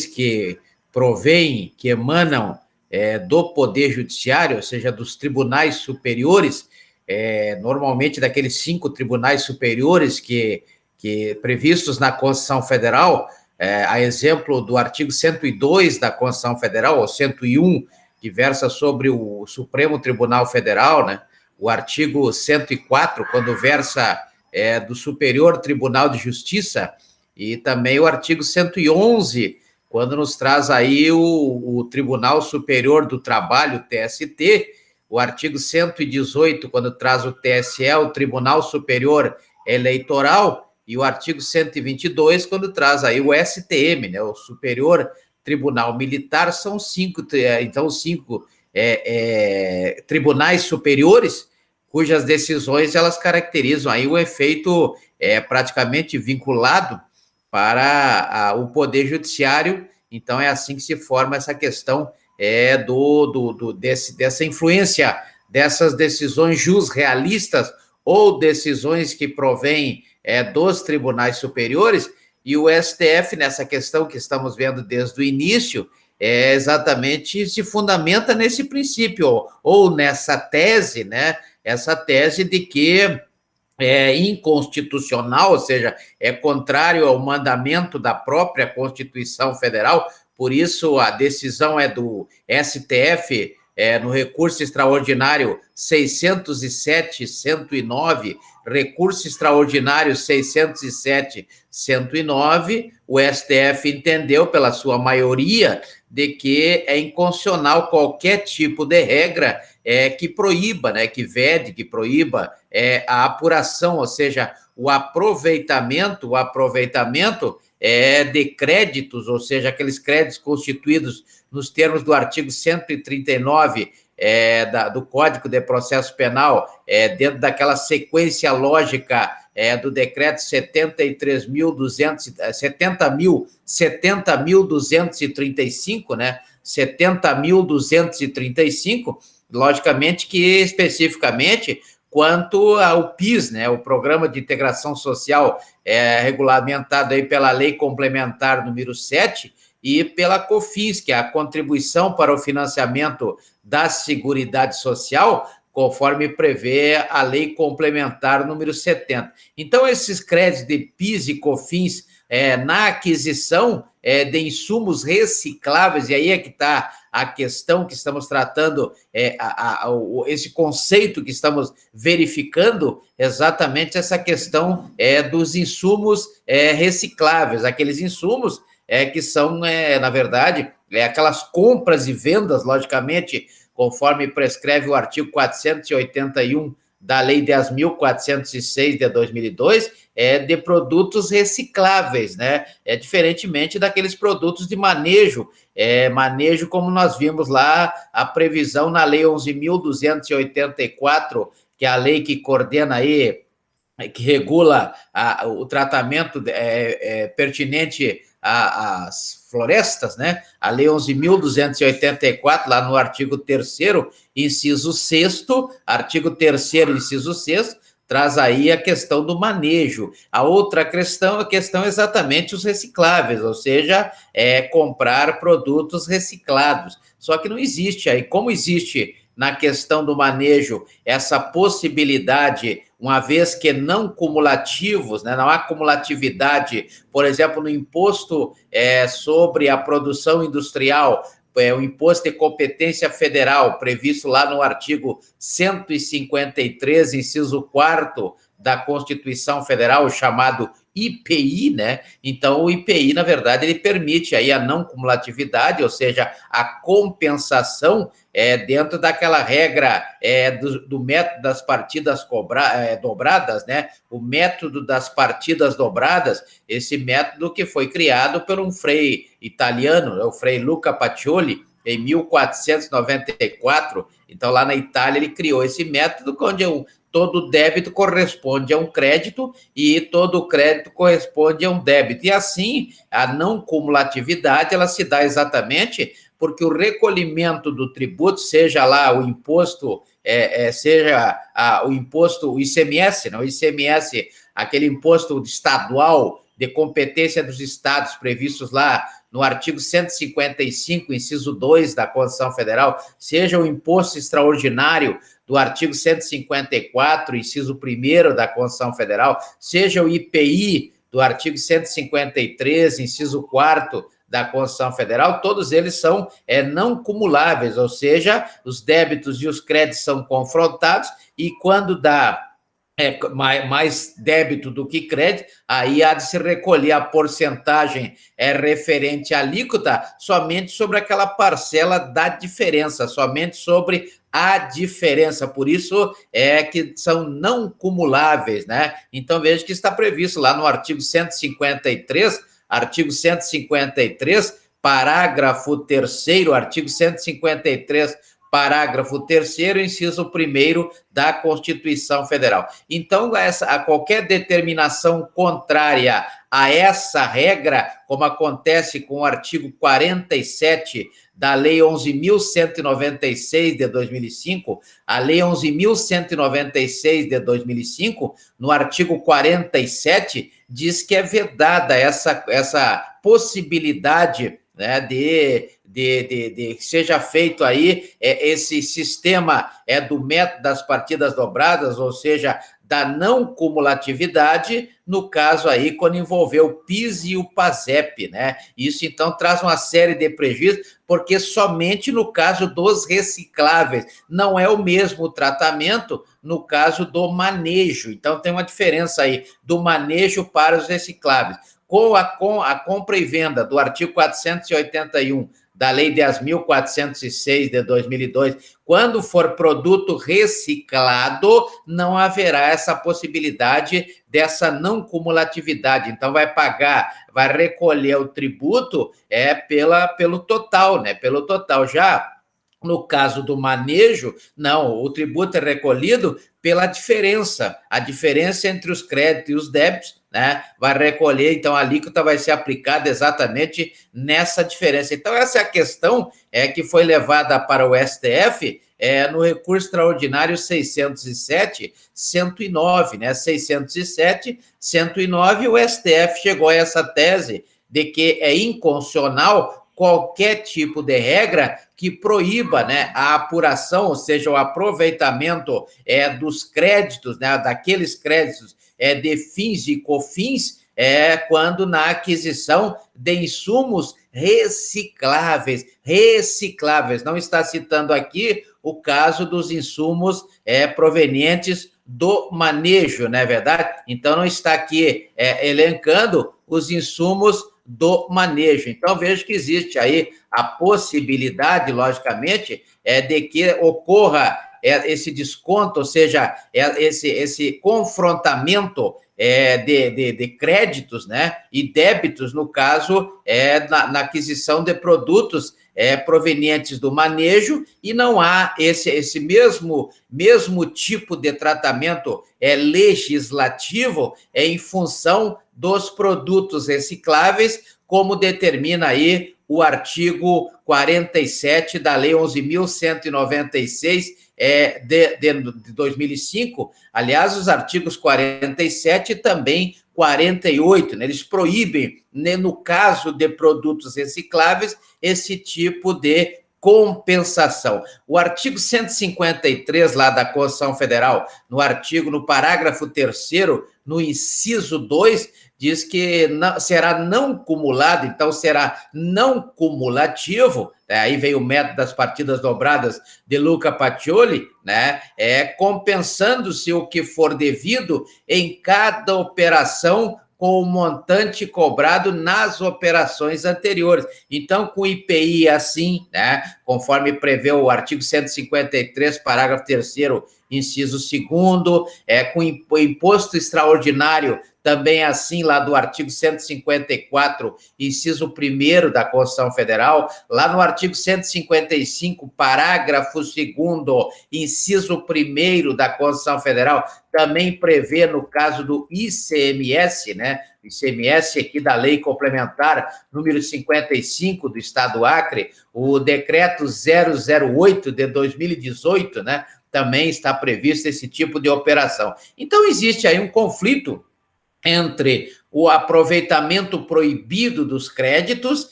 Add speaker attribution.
Speaker 1: que provêm, que emanam do Poder Judiciário, ou seja, dos tribunais superiores, normalmente daqueles 5 tribunais superiores que previstos na Constituição Federal, a exemplo do artigo 102 da Constituição Federal, ou 101, que versa sobre o Supremo Tribunal Federal, né? O artigo 104, quando versa do Superior Tribunal de Justiça, e também o artigo 111, quando nos traz aí o Tribunal Superior do Trabalho, TST, o artigo 118, quando traz o TSE, o Tribunal Superior Eleitoral, e o artigo 122, quando traz aí o STM, né, o Superior Tribunal Militar. São 5, então 5 tribunais superiores, cujas decisões elas caracterizam aí o efeito praticamente vinculado para o Poder Judiciário. Então, é assim que se forma essa questão dessa influência dessas decisões jusrealistas ou decisões que provêm dos tribunais superiores, e o STF, nessa questão que estamos vendo desde o início, exatamente se fundamenta nesse princípio, ou nessa tese, né? Essa tese de que é inconstitucional, ou seja, é contrário ao mandamento da própria Constituição Federal. Por isso, a decisão é do STF, no recurso extraordinário 607-109, recurso extraordinário 607-109, o STF entendeu, pela sua maioria, de que é inconstitucional qualquer tipo de regra que proíba, né, que vede, que proíba a apuração, ou seja, o aproveitamento de créditos, ou seja, aqueles créditos constituídos nos termos do artigo 139 do Código de Processo Penal, dentro daquela sequência lógica do decreto 70.235, né? 70.235, logicamente que especificamente quanto ao PIS, né? O Programa de Integração Social, regulamentado aí pela Lei Complementar número 7, e pela COFINS, que é a Contribuição para o Financiamento da Seguridade Social, conforme prevê a Lei Complementar número 70. Então, esses créditos de PIS e COFINS na aquisição de insumos recicláveis, e aí é que está a questão que estamos tratando, esse conceito que estamos verificando, exatamente essa questão dos insumos recicláveis, aqueles insumos que são, na verdade, aquelas compras e vendas, logicamente, conforme prescreve o artigo 481 da Lei 10.406 de 2002, de produtos recicláveis, né? Diferentemente daqueles produtos de manejo, manejo como nós vimos lá, a previsão na Lei 11.284, que é a lei que coordena aí, que regula o tratamento pertinente às florestas, né? A Lei 11.284, lá no artigo 3º, inciso 6º, artigo 3º, inciso 6º, traz aí a questão do manejo. A outra questão, exatamente os recicláveis, ou seja, comprar produtos reciclados. Só que não existe aí, como existe na questão do manejo essa possibilidade, uma vez que não cumulativos, né, não há cumulatividade, por exemplo, no imposto sobre a produção industrial, o imposto de competência federal, previsto lá no artigo 153, inciso 4º da Constituição Federal, chamado IPI, né? Então, o IPI, na verdade, ele permite aí a não cumulatividade, ou seja, a compensação dentro daquela regra do método das partidas dobradas, né? O método das partidas dobradas, esse método que foi criado por um frei italiano, o frei Luca Pacioli, em 1494. Então, lá na Itália, ele criou esse método, onde todo débito corresponde a um crédito e todo crédito corresponde a um débito. E assim, a não cumulatividade, ela se dá exatamente porque o recolhimento do tributo, seja lá o imposto, seja o imposto, o ICMS, não, o ICMS, aquele imposto estadual de competência dos estados previstos lá no artigo 155, inciso 2 da Constituição Federal, seja o imposto extraordinário do artigo 154, inciso 1º da Constituição Federal, seja o IPI do artigo 153, inciso 4º da Constituição Federal, todos eles são não cumuláveis, ou seja, os débitos e os créditos são confrontados e quando dá mais débito do que crédito, aí há de se recolher a porcentagem referente à alíquota somente sobre aquela parcela da diferença, somente sobre a diferença, por isso que são não cumuláveis, né? Então, veja que está previsto lá no artigo 153, parágrafo 3º, artigo 153, parágrafo 3º, inciso 1º da Constituição Federal. Então, a qualquer determinação contrária a essa regra, como acontece com o artigo 47 da Lei 11.196 de 2005, a Lei 11.196 de 2005, no artigo 47, diz que é vedada essa possibilidade, né, de que seja feito aí esse sistema do método das partidas dobradas, ou seja, da não cumulatividade, no caso aí, quando envolveu o PIS e o PASEP, né? Isso, então, traz uma série de prejuízos, porque somente no caso dos recicláveis, não é o mesmo tratamento no caso do manejo. Então, tem uma diferença aí do manejo para os recicláveis. Com a compra e venda do artigo 481 da Lei 10.406 de 2002, quando for produto reciclado, não haverá essa possibilidade dessa não cumulatividade. Então, vai recolher o tributo pelo total, né? Pelo total. Já no caso do manejo, não, o tributo é recolhido pela diferença, a diferença entre os créditos e os débitos, né? Vai recolher, então a alíquota vai ser aplicada exatamente nessa diferença. Então, essa é a questão que foi levada para o STF no recurso extraordinário 607/109, né? 607/109, o STF chegou a essa tese de que é inconstitucional qualquer tipo de regra que proíba, né, a apuração, ou seja, o aproveitamento dos créditos, né, daqueles créditos de fins e cofins, quando na aquisição de insumos recicláveis. Não está citando aqui o caso dos insumos provenientes do manejo, não é verdade? Então, não está aqui elencando os insumos do manejo. Então, vejo que existe aí a possibilidade, logicamente, de que ocorra esse desconto, ou seja, esse confrontamento de créditos, né, e débitos, no caso, na aquisição de produtos provenientes do manejo, e não há esse mesmo tipo de tratamento legislativo em função dos produtos recicláveis, como determina aí o artigo 47 da Lei 11.196 de 2005. Aliás, os artigos 47 e também 48, né, eles proíbem, né, no caso de produtos recicláveis, esse tipo de compensação. O artigo 153 lá da Constituição Federal, no parágrafo 3º, no inciso 2, diz que será não cumulado, então será não cumulativo, aí vem o método das partidas dobradas de Luca Pacioli, né, compensando-se o que for devido em cada operação com o montante cobrado nas operações anteriores. Então, com o IPI assim, né, conforme prevê o artigo 153, parágrafo 3º, inciso 2º, com o imposto extraordinário, também assim, lá do artigo 154, inciso 1º da Constituição Federal, lá no artigo 155, parágrafo 2º, inciso 1º da Constituição Federal, também prevê, no caso do ICMS, né, ICMS aqui da Lei Complementar número 55 do Estado do Acre, o decreto 008 de 2018, né, também está previsto esse tipo de operação. Então, existe aí um conflito entre o aproveitamento proibido dos créditos